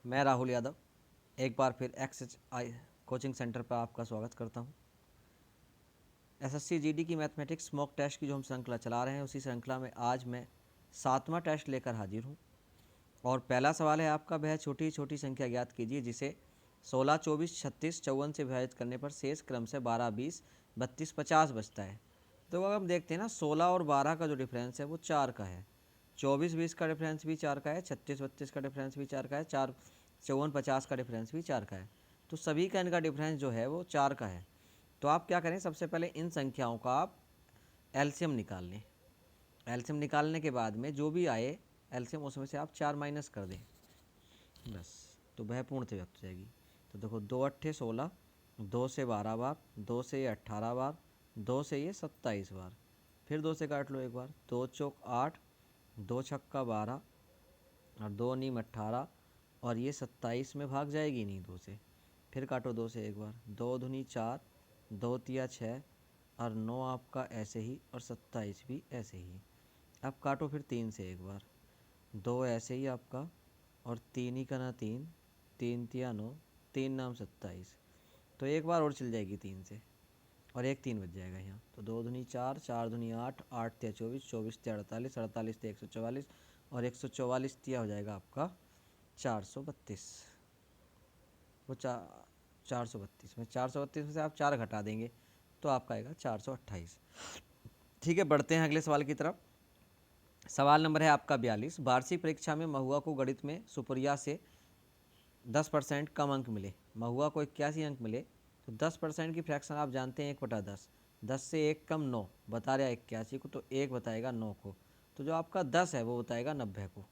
मैं राहुल यादव एक बार फिर XHI कोचिंग सेंटर पर आपका स्वागत करता हूं। SSC GD की मैथमेटिक्स मॉक टेस्ट की जो हम श्रृंखला चला रहे हैं उसी श्रृंखला में आज मैं 7वां टेस्ट लेकर हाजिर हूं। और पहला सवाल है आपका, वह छोटी छोटी संख्या ज्ञात कीजिए जिसे 16, 24, 36, 54 से विभाजित करने पर शेष क्रम से 12, 20, 32, 50 बचता है। तो अगर हम देखते हैं ना, 16 और 12 का जो डिफरेंस है वो 4 का है, 24, 20 का डिफरेंस भी 4 का है, 36, 32 का डिफरेंस भी 4 का है, 4, 54, 50 का डिफरेंस भी 4 का है। तो सभी का इनका डिफरेंस जो है वो 4 का है। तो आप क्या करें, सबसे पहले इन संख्याओं का आप एलसीएम निकाल लें। एलसीएम निकालने के बाद में जो भी आए एलसीएम उसमें से आप 4 माइनस कर दें, बस। तो वह पूर्णतः व्यक्त हो जाएगी। तो देखो, 2 अट्ठे 16, 2 से 12 बार, 2 से ये 18 बार, 2 से ये 27 बार, फिर 2 से काट लो एक बार, 2 चौक 8, 2 छक्का 12 और 2 नीम 18, और ये 27 में भाग जाएगी नहीं 2 से। फिर काटो 2 से एक बार, 2 दूनी 4, 2 तिया 6 और 9 आपका ऐसे ही, और 27 भी ऐसे ही। अब काटो फिर 3 से एक बार, 2 ऐसे ही आपका, और 3 ही का ना 3, 3 तिया 9, 3 नाम 27। तो एक बार और चल जाएगी 3 से, और एक 3 बच जाएगा यहाँ। तो 2 दूनी 4, 4 दूनी 8, 8 तिया 24, 24 तिया 48, 48 तिया 144, और 144 तिया हो जाएगा आपका 432। वो 432 में 432 में से आप 4 घटा देंगे तो आपका आएगा 428। ठीक है, बढ़ते हैं अगले सवाल की तरफ। सवाल नंबर है आपका 42। वार्षिक परीक्षा में महुआ को गणित में सुप्रिया से 10% कम अंक मिले। महुआ को 81 अंक मिले, तो 10% की फ्रैक्शन आप जानते हैं 1/10। 10 से 1 कम 9 बता रहा है 81 को, तो 1 बताएगा 9 को। तो जो आपका 10 है वो बताएगा 90 को।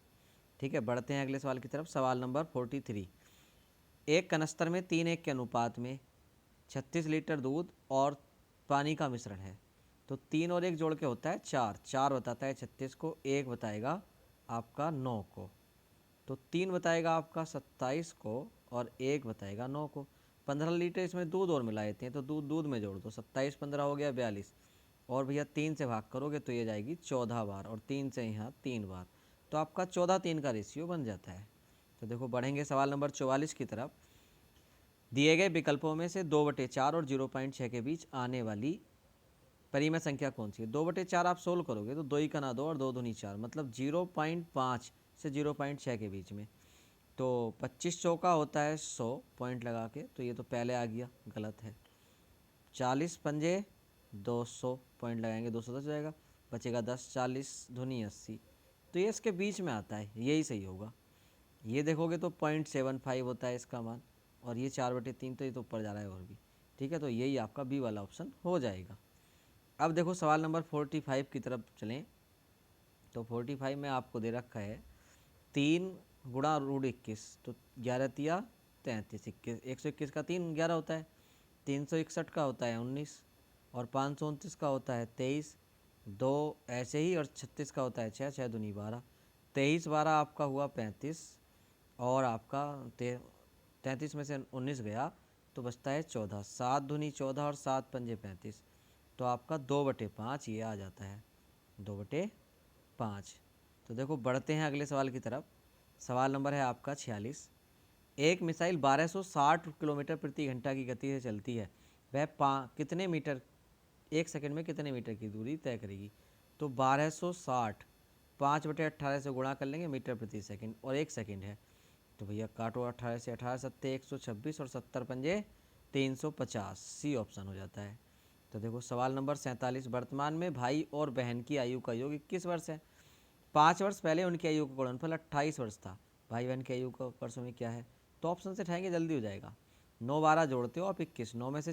ठीक है, बढ़ते हैं अगले सवाल की तरफ। सवाल नंबर 43। एक कनस्तर में 3:1 के अनुपात में 36 लीटर दूध और पानी का मिश्रण है। तो 3 और 1 जोड़ के होता है 4, 4 बताता है 36 को, 1 बताएगा आपका 9 को। तो 3 बताएगा आपका 27 को, और 1 बताएगा 9 को। 15 लीटर इसमें दूध और मिला देते हैं, तो दूध दूध में जोड़ दो, 27 15 हो गया 42, और भैया 3 से भाग करोगे तो ये जाएगी 14 बार, और 3 से यहाँ 3 बार। तो आपका 14:3 का रेशियो बन जाता है। तो देखो, बढ़ेंगे सवाल नंबर 44 की तरफ। दिए गए विकल्पों में से 2/4 और 0.6 के बीच आने वाली परिमेय संख्या कौन सी है। 2/4 आप सोल्व करोगे तो 2 ही का ना 2 और 2 दूनी 4, मतलब 0.5 से 0.6 के बीच में। तो 25 चौका होता है 100 पॉइंट लगा के, तो ये तो पहले आ गया, गलत है। 40 पंजे 200 पॉइंट लगाएंगे, 210 हो जाएगा, बचेगा 10, 40 धुनी 80। तो ये इसके बीच में आता है, यही सही होगा। ये देखोगे तो 0.75 होता है इसका मान, और ये 4/3, तो ये तो ऊपर जा रहा है और भी। ठीक है, तो यही आपका बी वाला ऑप्शन हो जाएगा। अब देखो, सवाल नंबर 45 की तरफ चलें। तो 45 में आपको दे रखा है 3 गुणा √21, तो 11 तिया 33, 21, 121 का 3 11 होता है, 361 का होता है 19, और 529 का होता है 23, 2 ऐसे ही, और 36 का होता है 6, 6 दूनी 12, 23 12 आपका हुआ 35, और आपका 33 में से 19 गया तो बचता है 14, 7 दूनी 14 और 7 पंजे 35। तो आपका 2/5 ये आ जाता है, 2/5। तो देखो, बढ़ते हैं अगले सवाल की तरफ। सवाल नंबर है आपका 46। एक मिसाइल 1260 किलोमीटर प्रति घंटा की गति से चलती है, वह कितने मीटर 1 सेकंड में कितने मीटर की दूरी तय करेगी। तो 1260 5/18 से गुणा कर लेंगे मीटर प्रति सेकंड, और 1 सेकंड है। तो भैया काटो 18 से, 18 सत्ते 126, और 70 पंजे 350, सी ऑप्शन हो जाता है। तो देखो, सवाल नंबर 47। वर्तमान में भाई और बहन की आयु का योग 21 वर्ष है। 5 वर्ष पहले उनकी आयु का गुणनफल 28 वर्ष था। भाई बहन की आयु का वर्षों में क्या है, तो ऑप्शन से उठाएंगे, जल्दी हो जाएगा। 9 12 जोड़ते हो आप 21, 9 में से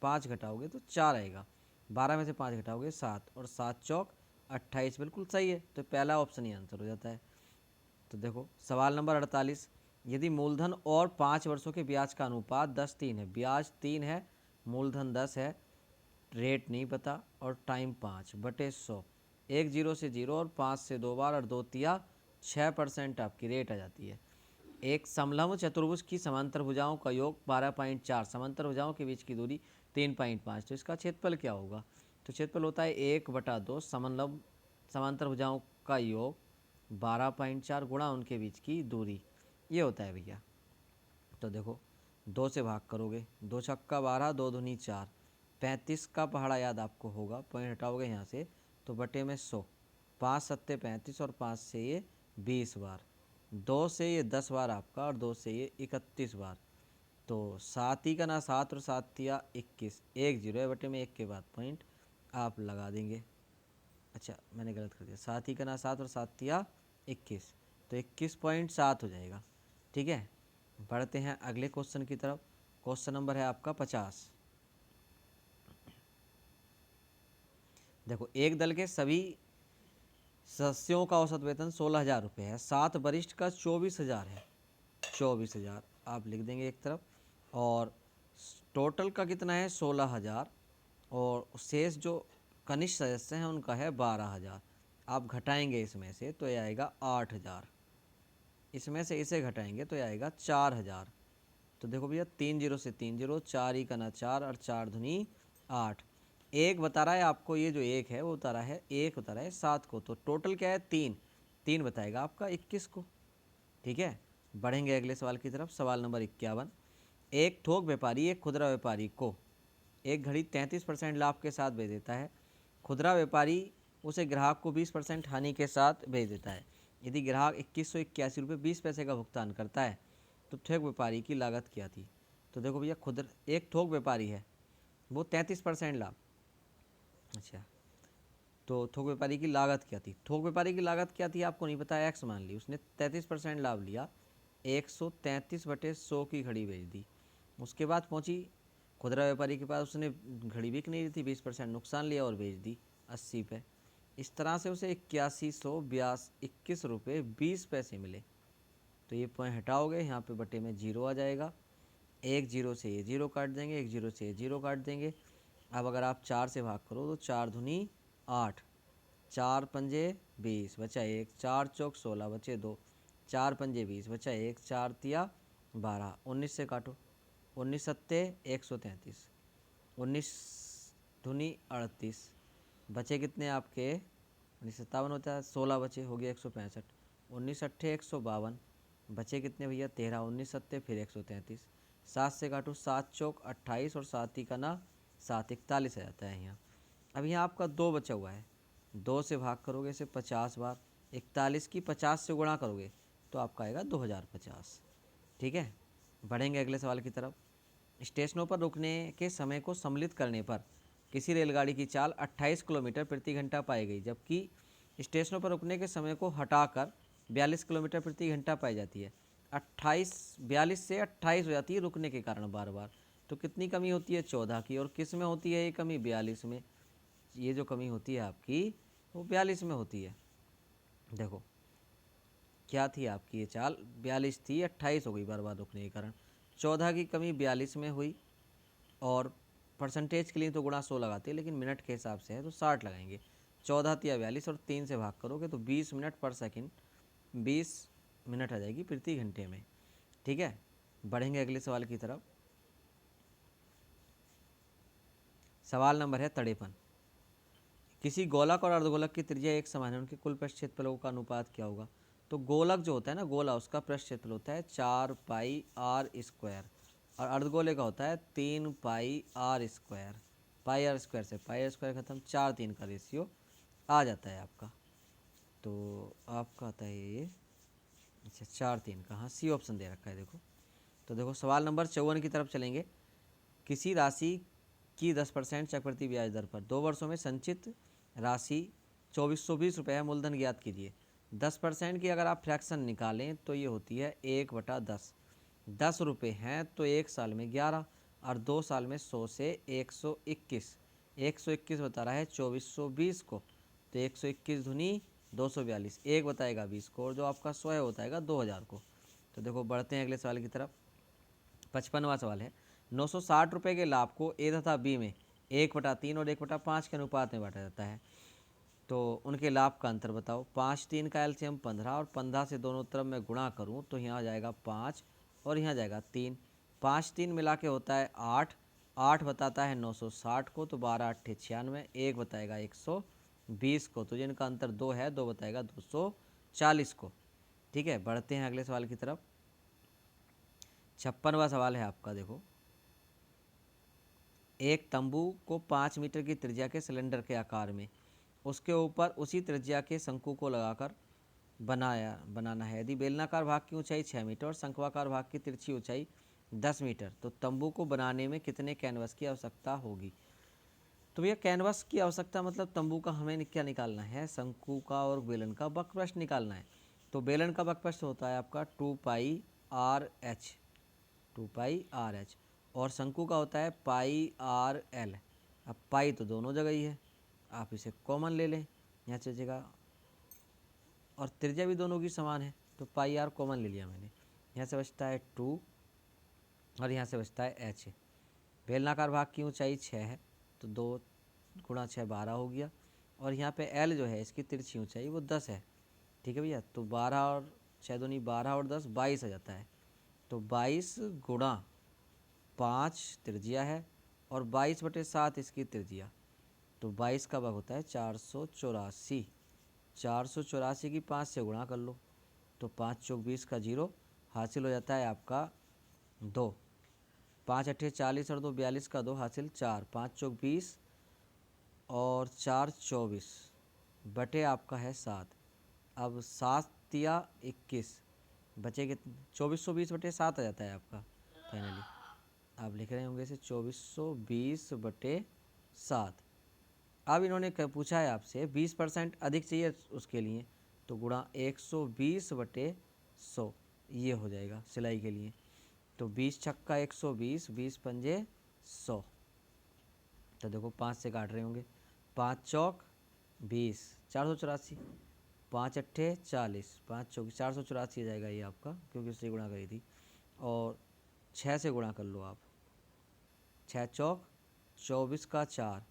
5 घटाओगे तो 4 आएगा, 12 में से 5 घटाओगे 7, और 7 चौक 28, बिल्कुल सही है। तो पहला ऑप्शन ही आंसर हो जाता है। तो देखो, सवाल नंबर 48। यदि मूलधन और 5 वर्षों के ब्याज का अनुपात 10:3 है, ब्याज 3 है, मूलधन 10 है, रेट नहीं पता, और टाइम 5/100, 1 0 से 0 और 5 से 2 बार, और 2 तिया 6% आपकी रेट आ जाती है। एक समलंब चतुर्भुज की समांतर भुजाओं का योग 12.4, समांतर भुजाओं के बीच की दूरी 3.5, तो इसका क्षेत्रफल क्या होगा। तो क्षेत्रफल होता है 1/2 समलंब समांतर भुजाओं का योग 12.4 गुणा उनके बीच की दूरी, ये होता है भैया। तो देखो 2 से भाग करोगे, 2 छक्का 12, 2 दूनी 4, 35 का पहाड़ा याद आपको होगा, पॉइंट हटाओगे यहाँ से तो बटे में 100, 5 सत्ते 35 और 5 से ये 20 बार, 2 से ये 10 बार आपका और 2 से ये 31 बार। तो 7 ही का ना 7 और 7 तिया 21, 1 जीरो है बटे में 1 के बाद पॉइंट आप लगा देंगे। अच्छा मैंने गलत कर दिया, 7 ही का ना 7 और 7 तिया 21, तो 21.7 हो जाएगा। ठीक है, बढ़ते हैं अगले क्वेश्चन की तरफ। क्वेश्चन नंबर है आपका 50। देखो एक दल के सभी सदस्यों का औसत वेतन 16,000 रुपये है, 7 वरिष्ठ का 24,000 है, 24,000 आप लिख देंगे एक तरफ, और टोटल का कितना है 16,000, और शेष जो कनिष्ठ सदस्य हैं उनका है 12,000। आप घटाएंगे इसमें से तो ये आएगा 8,000, इसमें से इसे घटाएंगे तो ये आएगा 4,000। तो देखो भैया 3 जीरो से 3 जीरो, 4 ही का ना 4 और 4 धुनी 8, एक बता रहा है आपको, ये जो एक है वो बता रहा है, एक बता रहा है 7 को, तो टोटल क्या है 3, 3 बताएगा आपका 21 को। ठीक है, बढ़ेंगे अगले सवाल की तरफ। सवाल नंबर 51। एक थोक व्यापारी एक खुदरा व्यापारी को एक घड़ी 33% लाभ के साथ बेच देता है। खुदरा व्यापारी उसे ग्राहक को 20% हानि के साथ बेच देता है। यदि ग्राहक 2181 रुपये 20 पैसे का भुगतान करता है तो थोक व्यापारी की लागत क्या थी। तो देखो भैया एक थोक व्यापारी है, वो 33% लाभ, अच्छा तो थोक व्यापारी की लागत क्या थी, थोक व्यापारी की लागत क्या थी आपको नहीं पता, एक्स मान ली, उसने 33% लाभ लिया, 133/100 की घड़ी बेच दी। उसके बाद पहुंची खुदरा व्यापारी के पास, उसने घड़ी बिक नहीं रही थी, 20% नुकसान लिया और बेच दी 80 पे। इस तरह से उसे 8121 रुपये 20 पैसे मिले। तो ये पॉइंट हटाओगे यहाँ पे बटे में 0 आ जाएगा, 1 जीरो से ये 0 काट देंगे, 1 जीरो से ये 0 काट देंगे। अब अगर आप 4 से भाग करो तो 4 धुनी 8, 4 पंजे 20 बचा 1, 4 चौक 16 बचे 2, 4 पंजे 20 बचा 1, 4 तिया 12, 19 से काटो, 19 सत्ते 133, 19 धुनी 38, बचे कितने आपके 1957 होता है, 16 बचे हो गया 165, 19 अट्ठे 152, बचे कितने भैया 13, 19 सत्ते फिर 133, 7 से काटो, 7 चौक 28 और 7 ही का ना 7, 41 आ जाता है यहाँ। अब यहाँ आपका 2 बचा हुआ है, 2 से भाग करोगे इसे 50 बार, 41 की 50 से गुणा करोगे तो आपका आएगा 2050। ठीक है, बढ़ेंगे अगले सवाल की तरफ। स्टेशनों पर रुकने के समय को सम्मिलित करने पर किसी रेलगाड़ी की चाल 28 किलोमीटर प्रति घंटा पाई गई, जबकि स्टेशनों पर रुकने के समय को हटाकर 42 किलोमीटर प्रति घंटा पाई जाती है। 42 से 28 हो जाती है रुकने के कारण बार बार, तो कितनी कमी होती है 14 की, और किस में होती है ये कमी 42 में, ये जो कमी होती है आपकी वो 42 में होती है। देखो क्या थी आपकी ये चाल 42 थी, 28 हो गई बार बार रुकने के कारण, 14 की कमी 42 में हुई, और परसेंटेज के लिए तो गुणा 100 लगाते हैं, लेकिन मिनट के हिसाब से है तो 60 लगाएंगे, 14 तिया 42 और 3 से भाग करोगे तो 20 मिनट पर सेकंड, 20 मिनट आ जाएगी प्रति घंटे में। ठीक है, बढ़ेंगे अगले सवाल की तरफ। सवाल नंबर है 53। किसी गोलक और अर्धगोलक की त्रिज्या एक समान है, उनके कुल पृष्ठ क्षेत्रफलों का अनुपात क्या होगा। तो गोलक जो होता है ना गोला, उसका पृष्ठ क्षेत्रफल होता है 4 पाई आर स्क्वायर, और अर्धगोले का होता है 3 pi r square, pi r square से पाई आर स्क्वायर खत्म, 4-3 का रेशियो आ जाता है आपका। तो आपका आता है ये, अच्छा 4-3 का, हाँ सी ऑप्शन दे रखा है देखो। तो देखो सवाल नंबर 54 की तरफ चलेंगे। किसी राशि की 10% चक्रवृद्धि ब्याज दर पर 2 वर्षों में संचित राशि 2420 रुपये है, मूलधन ज्ञात कीजिए। 10% की अगर आप फ्रैक्शन निकालें तो ये होती है 1/10, 10 रुपये हैं तो 1 साल में 11, और 2 साल में 100 से 121, 121 बता रहा है 2420 को, तो 121 धुनी 242, एक बताएगा 20 को, और जो आपका 100 है बताएगा 2000 को। तो देखो बढ़ते हैं अगले सवाल की तरफ। 55वां सवाल है, 960 रुपये के लाभ को ए तथा बी में 1/3 और 1/5 के अनुपात में बांटा जाता है, तो उनके लाभ का अंतर बताओ। 5-3 का एलसीएम 15, और 15 से दोनों तरफ मैं गुणा करूं तो यहाँ आ जाएगा 5 और यहाँ जाएगा 3, 5-3 मिला के होता है 8, 8 बताता है 960 को, तो 12-8 96, एक बताएगा 120 को, तो जिनका अंतर 2 है 2 बताएगा 240 को। ठीक है, बढ़ते हैं अगले सवाल की तरफ। 56वां सवाल है आपका। देखो, एक तंबू को 5 मीटर की त्रिज्या के सिलेंडर के आकार में उसके ऊपर उसी त्रिज्या के शंकु को लगाकर बनाना है। यदि बेलनाकार भाग की ऊंचाई 6 मीटर और शंक्वाकार भाग की तिरछी ऊंचाई 10 मीटर, तो तंबू को बनाने में कितने कैनवस की आवश्यकता होगी। तो भैया कैनवस की आवश्यकता मतलब तंबू का हमें क्या निकालना है, शंकु का और बेलन का वक्रपृष्ठ निकालना है। तो बेलन का वक्रपृष्ठ होता है आपका 2πr/h, 2πr/h, और शंकु का होता है πr/l। अब पाई तो दोनों जगह ही है, आप इसे कॉमन ले लें, यहाँ चलेगा, और त्रिज्या भी दोनों की समान है, तो πr कॉमन ले लिया मैंने। यहाँ से बचता है 2 और यहाँ से बचता है h। बेलनाकार भाग की ऊंचाई 6 है, तो 2 गुणा 6 12 हो गया, और यहाँ पे l जो है इसकी तिरछी ऊंचाई वो 10 है। ठीक है भैया, तो 12 और 6 दूनी 12 और 10 22 आ जाता है। तो 22 गुणा 5 त्रिज्या है और 22/7 इसकी त्रिज्या, तो 22 का भाग होता है 484। 484 की 5 से गुणा कर लो, तो 5 चौक 20 का 0 हासिल हो जाता है आपका 2। 5 अट्ठे 40 और 2 42 का 2 हासिल 4। 5 चौक 20 और 4 24 बटे आपका है 7। अब 7 या 21 बचे कितने, 2420/7 आ जाता है आपका फाइनली। आप लिख रहे होंगे इसे 2420/7। अब इन्होंने पूछा है आपसे 20% अधिक चाहिए उसके लिए, तो गुणा 120/100 ये हो जाएगा सिलाई के लिए। तो 20 छक्का 120, 20 पंजे 100। तो देखो 5 से काट रहे होंगे, 5 चौक 20, 484, 5 अट्ठे 40, 5 चौक 484 आ जाएगा ये आपका, क्योंकि उससे गुणा करी थी। और 6 से गुणा कर लो आप, 6 चौक 24 का 4,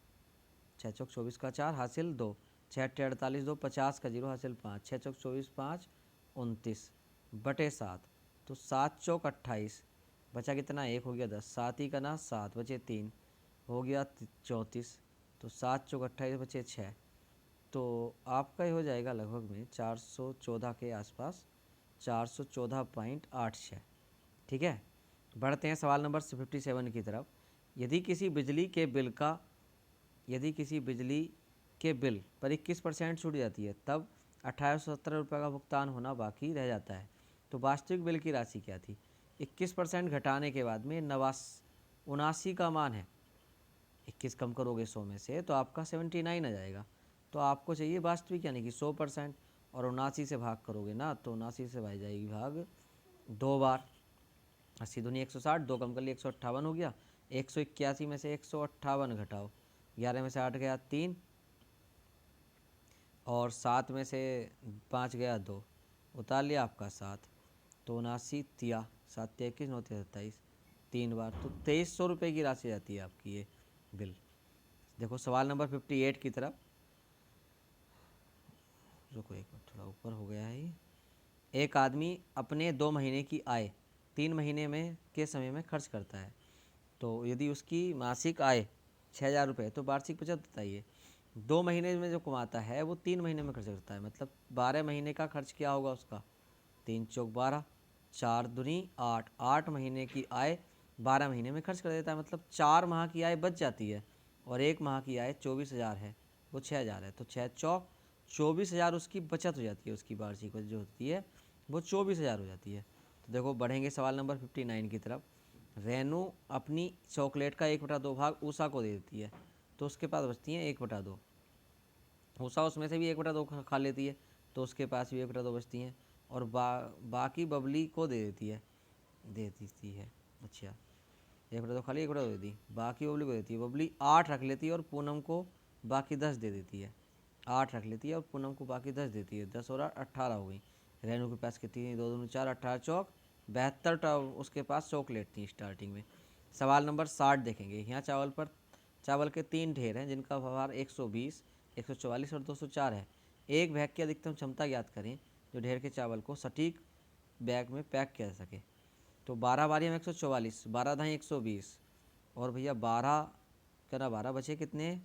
6 चौक 24 का 4 हासिल 2। 6 अट्ठे 48, 2 50 का 0 हासिल 5। 6 चौक 24 5 29/7। तो 7 चौक 28 बचा कितना, 1 हो गया 10, 7 ही का ना 7 बचे 3 हो गया 34। तो 7 चौक 28 बचे 6। तो आपका ही हो जाएगा लगभग में 414 के आसपास, 414.86। ठीक है, बढ़ते हैं सवाल नंबर 57 की तरफ। यदि किसी बिजली के बिल पर 21% छूट जाती है, तब 1870 रुपये का भुगतान होना बाकी रह जाता है। तो वास्तविक बिल की राशि क्या थी। 21% घटाने के बाद में 79 का मान है, 21 कम करोगे 100 में से तो आपका 79 आ जाएगा। तो आपको चाहिए वास्तविक यानी कि 100%, और 79 से भाग करोगे ना, तो 79 से भाई जाएगी भाग 2 बार। 80 दूनी 160, 2 कम कर लिए 158 हो गया। 181 में से 158 घटाओ, 11 में से 8 गया 3, और 7 में से 5 गया 2, उतार लिया आपका 7। तो 79 तिया 7 21 9 27 3 बार, तो 2300 रुपये की राशि आती है आपकी ये बिल। देखो सवाल नंबर 58 की तरफ, रुको एक मिनट, थोड़ा ऊपर हो गया है ये। एक आदमी अपने 2 महीने की आय 3 महीने में के समय में खर्च करता है। तो यदि उसकी मासिक आय 6000 रुपये, तो वार्षिक बचत बताइए। 2 महीने में जो कमाता है वो 3 महीने में खर्च करता है, मतलब 12 महीने का खर्च क्या होगा उसका, 3 चौक 12, 4 दूनी 8, 8 महीने की आय 12 महीने में खर्च कर देता है, मतलब 4 माह की आय बच जाती है। और 1 माह की आय 24,000 है, वो 6000 है, तो 6 चौक 24,000 उसकी बचत हो जाती है, उसकी वार्षिक बचत जो होती है वो 24,000 हो जाती है। तो देखो बढ़ेंगे सवाल नंबर 59 की तरफ। रेनू अपनी चॉकलेट का 1/2 भाग ऊषा को दे देती है, तो उसके पास बचती हैं 1/2। ऊषा उसमें से भी 1/2 खा लेती है, तो उसके पास भी 1/2 बचती हैं। और बाकी बबली को दे देती है अच्छा, 1/2 खा ली, 1/2 दे दी, बाकी बबली को देती है। बबली 8 रख लेती है और पूनम को बाकी 10 दे देती है। 8 रख लेती है और पूनम को बाकी 10 देती है। 10 और 8 18 हो गई। रेनू के पास कितनी थी, 2 दूनी 4, 18 चौक 72 उसके पास चॉकलेट थी स्टार्टिंग में। सवाल नंबर 60 देखेंगे। यहाँ चावल के 3 ढेर हैं जिनका भार 120, 144 और 204 है। एक बैग की अधिकतम क्षमता ज्ञात करें जो ढेर के चावल को सटीक बैग में पैक किया जा सके। तो 12 बारी में 144, 12 दाई 120, और भैया 12 क्या ना 12 बचे कितने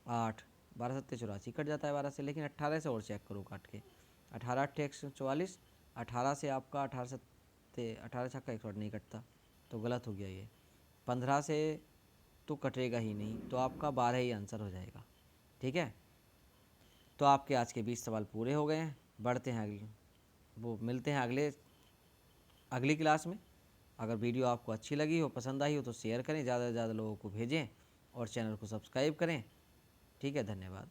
8, 12 सत्ते 84 कट जाता है 12 से, लेकिन 18 से और चेक करो काट के। 18 अट्ठे 144, 18 से आपका 18 सत्ते 18 छक्का 108 नहीं कटता, तो गलत हो गया ये। 15 से तो कटेगा ही नहीं, तो आपका 12 ही आंसर हो जाएगा। ठीक है, तो आपके आज के 20 सवाल पूरे हो गए हैं। बढ़ते हैं मिलते हैं अगली क्लास में। अगर वीडियो आपको अच्छी लगी हो, पसंद आई हो तो शेयर करें, ज़्यादा से ज़्यादा लोगों को भेजें और चैनल को सब्सक्राइब करें। ठीक है, धन्यवाद।